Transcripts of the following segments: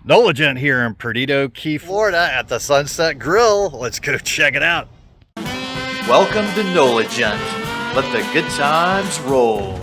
Noligent here in Perdido Key, Florida at the Sunset Grille. Let's go check it out. Welcome to Noligent. Let the good times roll.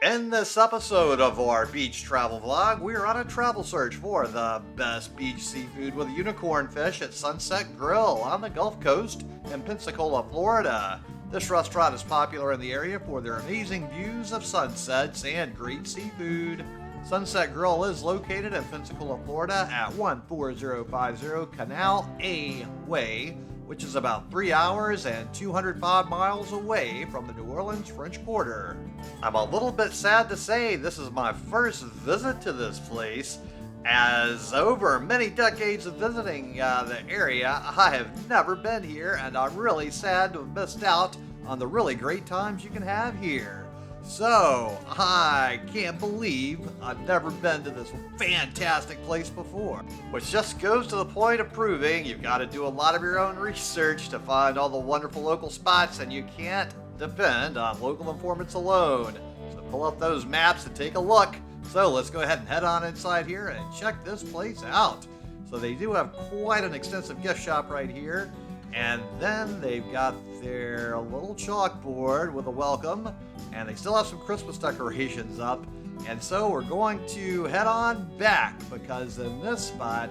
In this episode of our beach travel vlog, we're on a travel search for the best beach seafood with unicorn fish at Sunset Grille on the Gulf Coast in Pensacola, Florida. This restaurant is popular in the area for their amazing views of sunsets and great seafood. Sunset Grille is located in Pensacola, Florida at 14050 Canal A Way, which is about 3 hours and 205 miles away from the New Orleans French Quarter. I'm a little bit sad to say this is my first visit to this place, as over many decades of visiting the area, I have never been here, and I'm really sad to have missed out on the really great times you can have here. So, I can't believe I've never been to this fantastic place before. Which just goes to the point of proving you've got to do a lot of your own research to find all the wonderful local spots, and you can't depend on local informants alone. So pull up those maps and take a look. So let's go ahead and head on inside here and check this place out. So they do have quite an extensive gift shop right here. And then they've got their little chalkboard with a welcome, and they still have some Christmas decorations up. And so we're going to head on back, because in this spot,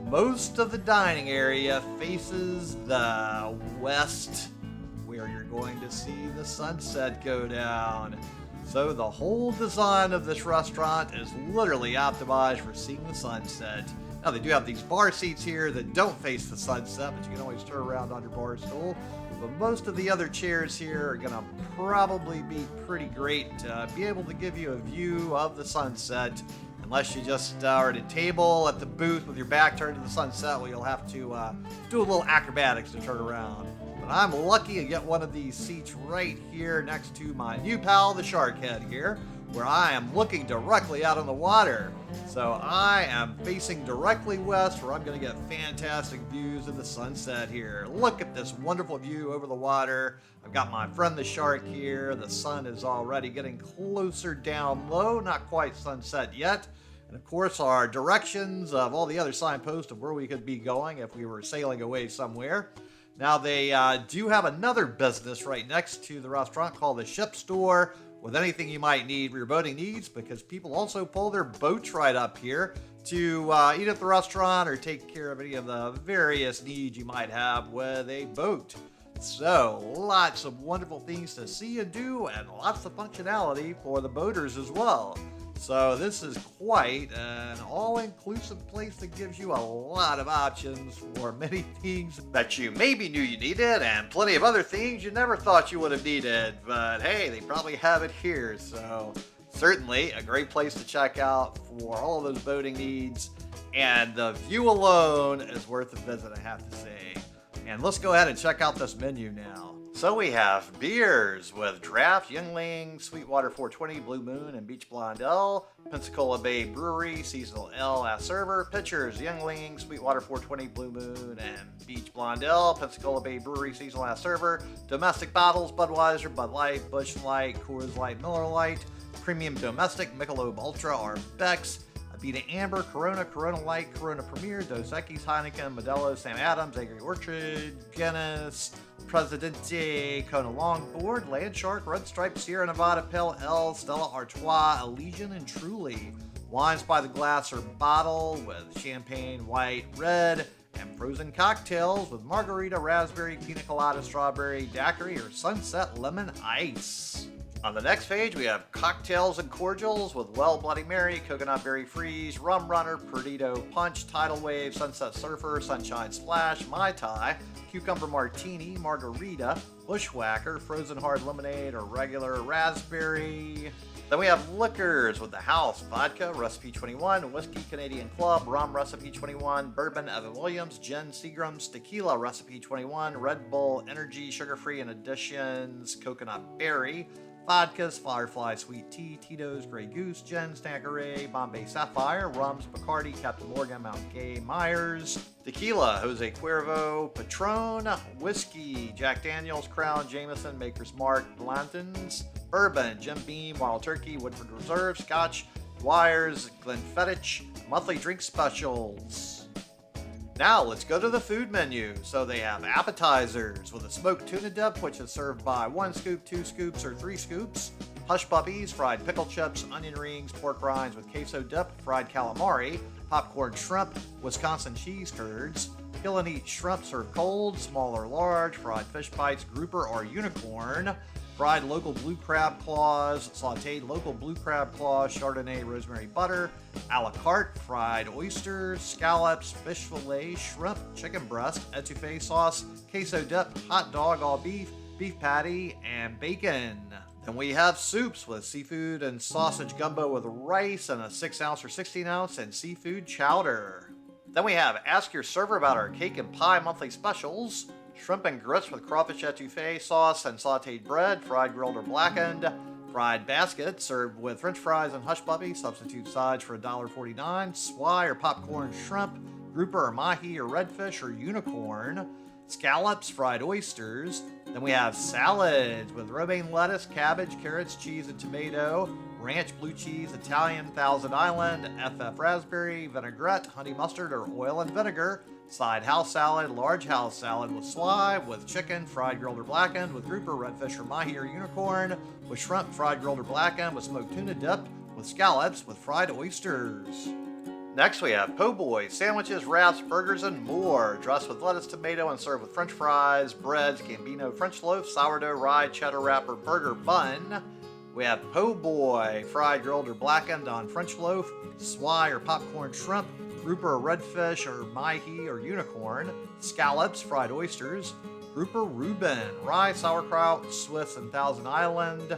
most of the dining area faces the west, where you're going to see the sunset go down. So the whole design of this restaurant is literally optimized for seeing the sunset. Now, they do have these bar seats here that don't face the sunset, but you can always turn around on your bar stool. But most of the other chairs here are going to probably be pretty great to be able to give you a view of the sunset, unless you just are at a table at the booth with your back turned to the sunset, where you'll have to do a little acrobatics to turn around. But I'm lucky to get one of these seats right here next to my new pal, the shark head here, where I am looking directly out on the water. So I am facing directly west, where I'm going to get fantastic views of the sunset here. Look at this wonderful view over the water. I've got my friend the shark here. The sun is already getting closer down low, not quite sunset yet. And of course, our directions of all the other signposts of where we could be going if we were sailing away somewhere. Now, they do have another business right next to the restaurant called the Ship Store, with anything you might need for your boating needs, because people also pull their boats right up here to eat at the restaurant or take care of any of the various needs you might have with a boat. So, lots of wonderful things to see and do, and lots of functionality for the boaters as well. So this is quite an all-inclusive place that gives you a lot of options for many things that you maybe knew you needed, and plenty of other things you never thought you would have needed. But hey, they probably have it here, so certainly a great place to check out for all of those boating needs. And the view alone is worth a visit, I have to say. And let's go ahead and check out this menu now. So we have beers with Draft, Youngling, Sweetwater 420, Blue Moon, and Beach Blonde Ale. Pensacola Bay Brewery, Seasonal Ale as server. Pitchers, Youngling, Sweetwater 420, Blue Moon, and Beach Blonde Ale. Pensacola Bay Brewery, Seasonal as server. Domestic bottles, Budweiser, Bud Light, Busch Light, Coors Light, Miller Light. Premium Domestic, Michelob Ultra, or Beck's. Abita Amber, Corona, Corona Light, Corona Premier, Dos Equis, Heineken, Modelo, Sam Adams, Angry Orchard, Guinness, Presidente, Kona Longboard, Land Shark, Red Stripe, Sierra Nevada, Pale Ale, Stella Artois, Elysian, and Truly. Wines by the glass or bottle with champagne, white, red, and frozen cocktails with margarita, raspberry, pina colada, strawberry, daiquiri, or sunset lemon ice. On the next page, we have cocktails and cordials with Well Bloody Mary, Coconut Berry Freeze, Rum Runner, Perdido Punch, Tidal Wave, Sunset Surfer, Sunshine Splash, Mai Tai, Cucumber Martini, Margarita, Bushwhacker, Frozen Hard Lemonade, or regular raspberry. Then we have liquors with the House, Vodka, Recipe 21, Whiskey Canadian Club, Rum Recipe 21, Bourbon Evan Williams, Gin Seagram's, Tequila Recipe 21, Red Bull Energy Sugar-Free and Additions, Coconut Berry, Vodkas, Firefly Sweet Tea, Tito's, Grey Goose, Jen's, Tanqueray, Bombay Sapphire, Rums, Bacardi, Captain Morgan, Mount Gay, Myers, Tequila, Jose Cuervo, Patron, Whiskey, Jack Daniels, Crown, Jameson, Maker's Mark, Blanton's, Bourbon, Jim Beam, Wild Turkey, Woodford Reserve, Scotch, Squires, Glenfiddich, monthly drink specials. Now let's go to the food menu. So they have appetizers with a smoked tuna dip, which is served by 1 scoop, 2 scoops, or 3 scoops. Hush puppies, fried pickle chips, onion rings, pork rinds with queso dip, fried calamari, popcorn shrimp, Wisconsin cheese curds, kill and eat shrimp served cold, small or large, fried fish bites, grouper or unicorn, fried local blue crab claws, sauteed local blue crab claws, Chardonnay rosemary butter, a la carte, fried oysters, scallops, fish fillet, shrimp, chicken breast, etouffee sauce, queso dip, hot dog all beef, beef patty, and bacon. Then we have soups with seafood and sausage gumbo with rice and a 6-ounce or 16-ounce and seafood chowder. Then we have Ask Your Server about our cake and pie monthly specials. Shrimp and grits with crawfish etouffee sauce and sauteed bread, fried, grilled, or blackened. Fried basket served with french fries and hush puppy, substitute sides for $1.49. Swai or popcorn shrimp, grouper or mahi or redfish or unicorn. Scallops, fried oysters. Then we have salads with romaine lettuce, cabbage, carrots, cheese, and tomato. Ranch, blue cheese, Italian, Thousand Island, FF raspberry, vinaigrette, honey mustard, or oil and vinegar. Side house salad, large house salad with swai, with chicken, fried, grilled, or blackened, with grouper, redfish, or mahi, or unicorn, with shrimp, fried, grilled, or blackened, with smoked tuna dip, with scallops, with fried oysters. Next we have po' boy, sandwiches, wraps, burgers, and more, dressed with lettuce, tomato, and served with french fries, breads, Gambino French loaf, sourdough, rye, cheddar wrapper, burger bun. We have po' boy, fried, grilled, or blackened on French loaf, swai or popcorn shrimp, grouper or redfish or mahi or unicorn, scallops, fried oysters, grouper Reuben, rye, sauerkraut, Swiss and Thousand Island,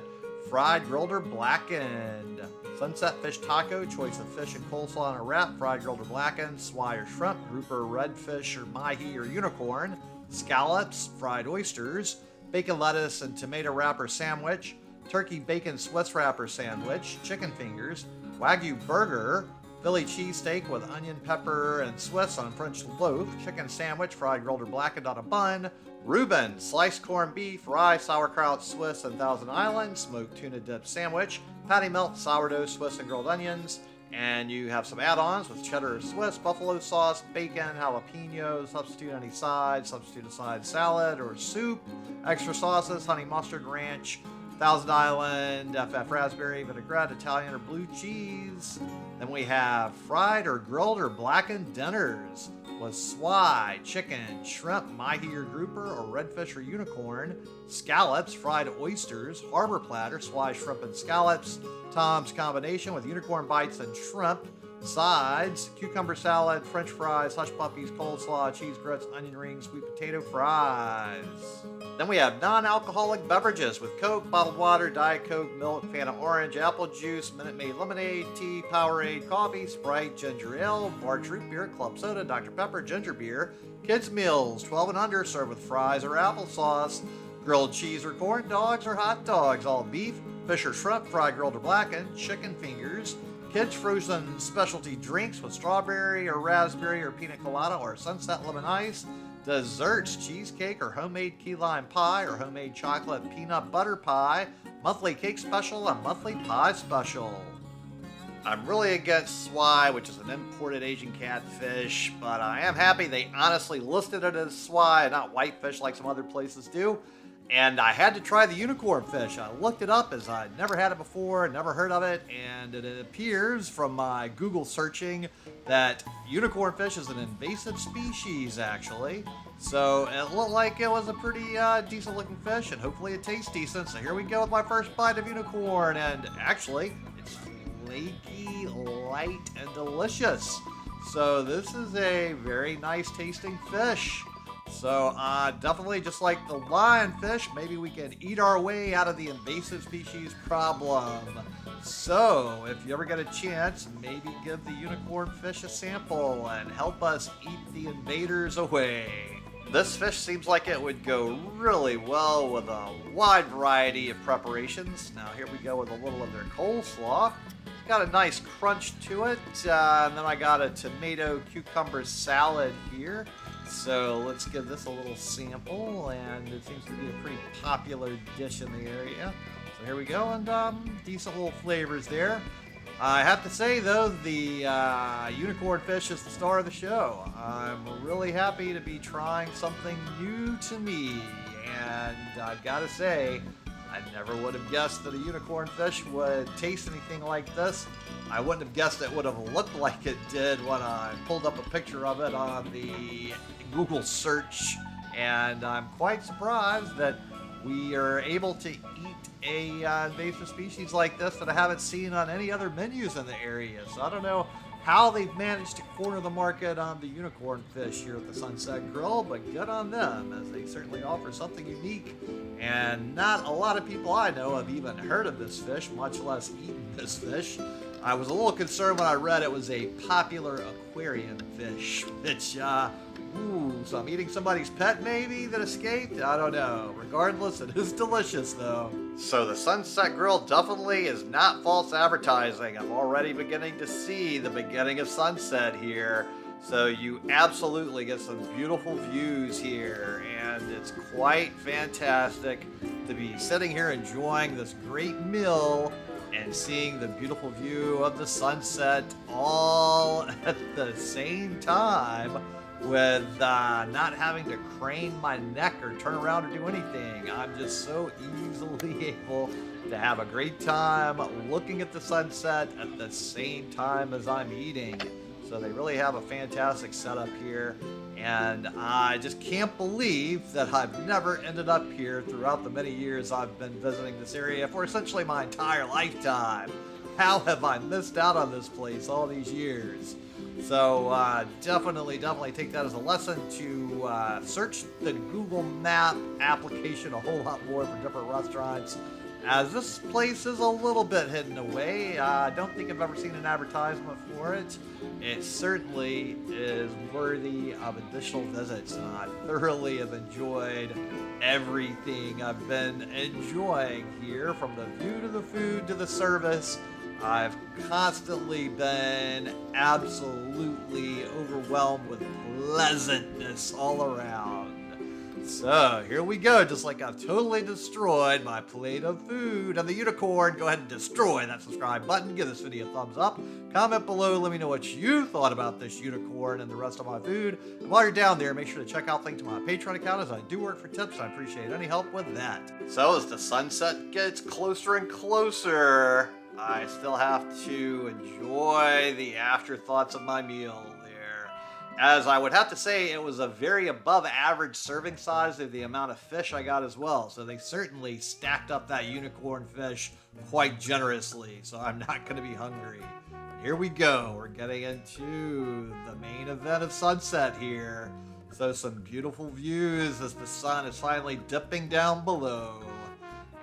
fried, grilled, or blackened. Sunset fish taco, choice of fish and coleslaw on a wrap, fried, grilled, or blackened, swai or shrimp, grouper, redfish or mahi or unicorn, scallops, fried oysters, bacon, lettuce, and tomato wrapper sandwich, turkey, bacon, Swiss wrapper sandwich, chicken fingers, Wagyu burger, Philly cheesesteak with onion, pepper, and Swiss on French loaf, chicken sandwich, fried, grilled, or blackened on a bun, Reuben, sliced corned beef, rye, sauerkraut, Swiss, and Thousand Island, smoked tuna dip sandwich, patty melt, sourdough, Swiss, and grilled onions, and you have some add-ons with cheddar or Swiss, buffalo sauce, bacon, jalapeno, substitute any side, substitute a side salad or soup, extra sauces, honey mustard, ranch, Thousand Island, FF raspberry, vinaigrette, Italian, or blue cheese. Then we have fried or grilled or blackened dinners with swai, chicken, shrimp, mahi or grouper, or redfish or unicorn, scallops, fried oysters, harbor platter, swai, shrimp, and scallops, Tom's combination with unicorn bites and shrimp, sides, cucumber salad, french fries, hush puppies, coleslaw, cheese grits, onion rings, sweet potato fries. Then we have non-alcoholic beverages with Coke, bottled water, Diet Coke, milk, Fanta orange, apple juice, Minute Maid lemonade, tea, Powerade, coffee, Sprite, ginger ale, Barks root beer, club soda, Dr. Pepper, ginger beer, kids meals, 12 and under, served with fries or applesauce, grilled cheese or corn dogs or hot dogs, all beef, fish or shrimp, fried, grilled, or blackened, chicken fingers, kids frozen specialty drinks with strawberry or raspberry or pina colada or sunset lemon ice, desserts, cheesecake or homemade key lime pie or homemade chocolate peanut butter pie, monthly cake special, and monthly pie special. I'm really against swai, which is an imported Asian catfish, but I am happy they honestly listed it as swai and not whitefish like some other places do. And I had to try the unicorn fish. I looked it up as I'd never had it before, never heard of it, and it appears from my Google searching that unicorn fish is an invasive species, actually. So it looked like it was a pretty decent looking fish, and hopefully it tastes decent. So here we go with my first bite of unicorn, and actually, it's flaky, light, and delicious. So this is a very nice tasting fish. So definitely, just like the lionfish, maybe we can eat our way out of the invasive species problem. So if you ever get a chance, maybe give the unicorn fish a sample and help us eat the invaders away. This fish seems like it would go really well with a wide variety of preparations. Now here we go with a little of their coleslaw. It's got a nice crunch to it. And then I got a tomato cucumber salad here. So let's give this a little sample, and it seems to be a pretty popular dish in the area. So here we go, and decent little flavors there. I have to say, though, the unicorn fish is the star of the show. I'm really happy to be trying something new to me, and I've got to say, I never would have guessed that a unicorn fish would taste anything like this. I wouldn't have guessed it would have looked like it did when I pulled up a picture of it on the Google search, and I'm quite surprised that we are able to eat a invasive species like this that I haven't seen on any other menus in the area. So I don't know how they've managed to corner the market on the unicorn fish here at the Sunset Grill, but good on them, as they certainly offer something unique. And not a lot of people I know have even heard of this fish, much less eaten this fish. I was a little concerned when I read it was a popular aquarium fish, which, so I'm eating somebody's pet maybe that escaped? I don't know. Regardless, it is delicious though. So the Sunset Grill definitely is not false advertising. I'm already beginning to see the beginning of sunset here. So you absolutely get some beautiful views here, and it's quite fantastic to be sitting here enjoying this great meal and seeing the beautiful view of the sunset all at the same time, with not having to crane my neck or turn around or do anything. I'm just so easily able to have a great time looking at the sunset at the same time as I'm eating. So they really have a fantastic setup here, and I just can't believe that I've never ended up here throughout the many years I've been visiting this area for essentially my entire lifetime. How have I missed out on this place all these years? So definitely take that as a lesson to search the Google Map application a whole lot more for different restaurants, as this place is a little bit hidden away. I don't think I've ever seen an advertisement for it. It certainly is worthy of additional visits, and I thoroughly have enjoyed everything I've been enjoying here, from the view to the food to the service. I've constantly been absolutely overwhelmed with pleasantness all around. So here we go, just like I've totally destroyed my plate of food and the unicorn. Go ahead and destroy that subscribe button, give this video a thumbs up, comment below, let me know what you thought about this unicorn and the rest of my food. And while you're down there, make sure to check out the link to my Patreon account, as I do work for tips, and I appreciate any help with that. So as the sunset gets closer and closer, I still have to enjoy the afterthoughts of my meal there, as I would have to say it was a very above average serving size of the amount of fish I got as well. So they certainly stacked up that unicorn fish quite generously, so I'm not going to be hungry. Here we go. We're getting into the main event of sunset here. So some beautiful views as the sun is finally dipping down below.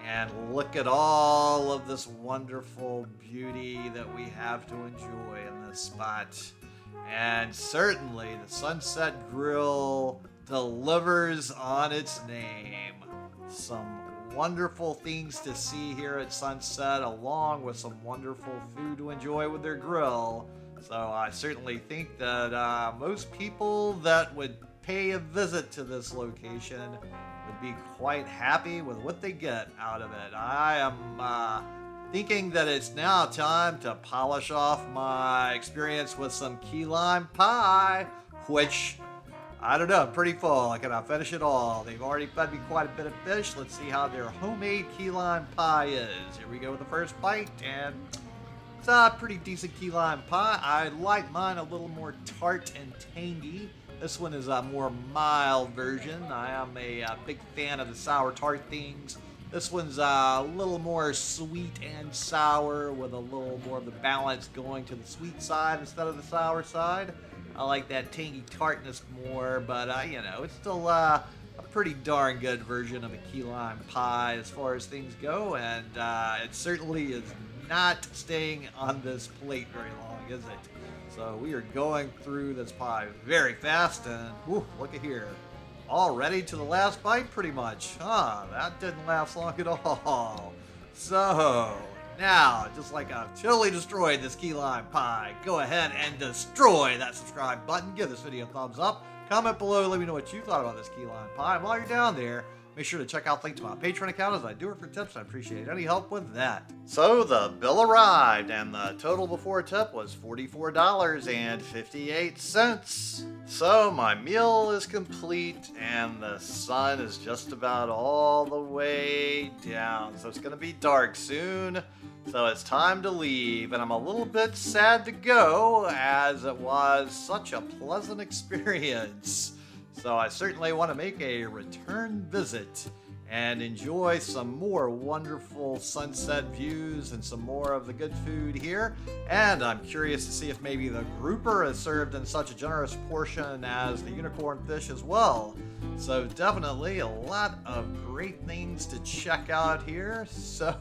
And look at all of this wonderful beauty that we have to enjoy in this spot. And certainly the Sunset Grill delivers on its name. Some wonderful things to see here at sunset, along with some wonderful food to enjoy with their grill. So I certainly think that most people that would pay a visit to this location would be quite happy with what they get out of it. I am thinking that it's now time to polish off my experience with some key lime pie, which, I don't know, I'm pretty full. I cannot finish it all. They've already fed me quite a bit of fish. Let's see how their homemade key lime pie is. Here we go with the first bite, and it's a pretty decent key lime pie. I like mine a little more tart and tangy. This one is a more mild version. I am a big fan of the sour tart things. This one's a little more sweet and sour, with a little more of the balance going to the sweet side instead of the sour side. I like that tangy tartness more, but you know, it's still a pretty darn good version of a key lime pie as far as things go, and it certainly is not staying on this plate very long, is it? So we are going through this pie very fast, and whew, look at here. Already to the last bite, pretty much. That didn't last long at all. So, now, just like I've totally destroyed this key lime pie, go ahead and destroy that subscribe button. Give this video a thumbs up. Comment below, let me know what you thought about this key lime pie. And while you're down there, Make sure to check out the link to my Patreon account as I do it for tips. I appreciate any help with that. So the bill arrived and the total before tip was $44.58. So my meal is complete and the sun is just about all the way down. So it's going to be dark soon. So it's time to leave, and I'm a little bit sad to go as it was such a pleasant experience. So I certainly want to make a return visit and enjoy some more wonderful sunset views and some more of the good food here. And I'm curious to see if maybe the grouper is served in such a generous portion as the unicorn fish as well. So definitely a lot of great things to check out here. So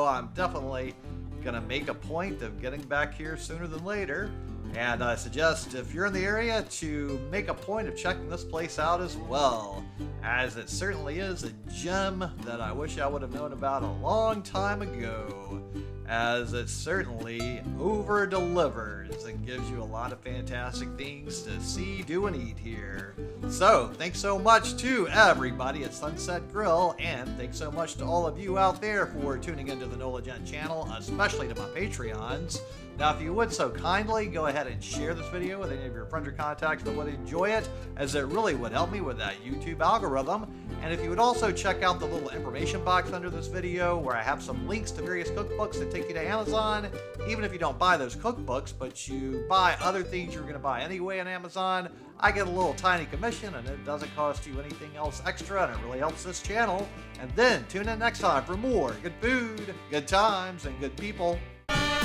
I'm definitely gonna make a point of getting back here sooner than later. And I suggest if you're in the area to make a point of checking this place out as well, as it certainly is a gem that I wish I would have known about a long time ago, as it certainly over-delivers and gives you a lot of fantastic things to see, do, and eat here. So, thanks so much to everybody at Sunset Grill, and thanks so much to all of you out there for tuning into the NOLA Gent channel, especially to my Patreons. Now, if you would so kindly, go ahead and share this video with any of your friends or contacts that would enjoy it, as it really would help me with that YouTube algorithm. And if you would also check out the little information box under this video, where I have some links to various cookbooks that take you to Amazon. Even if you don't buy those cookbooks, but you buy other things you're going to buy anyway on Amazon, I get a little tiny commission, and it doesn't cost you anything else extra, and it really helps this channel. And then tune in next time for more good food, good times, and good people.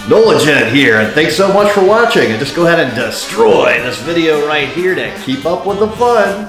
NOLA Gent here, and thanks so much for watching. And just go ahead and destroy this video right here to keep up with the fun.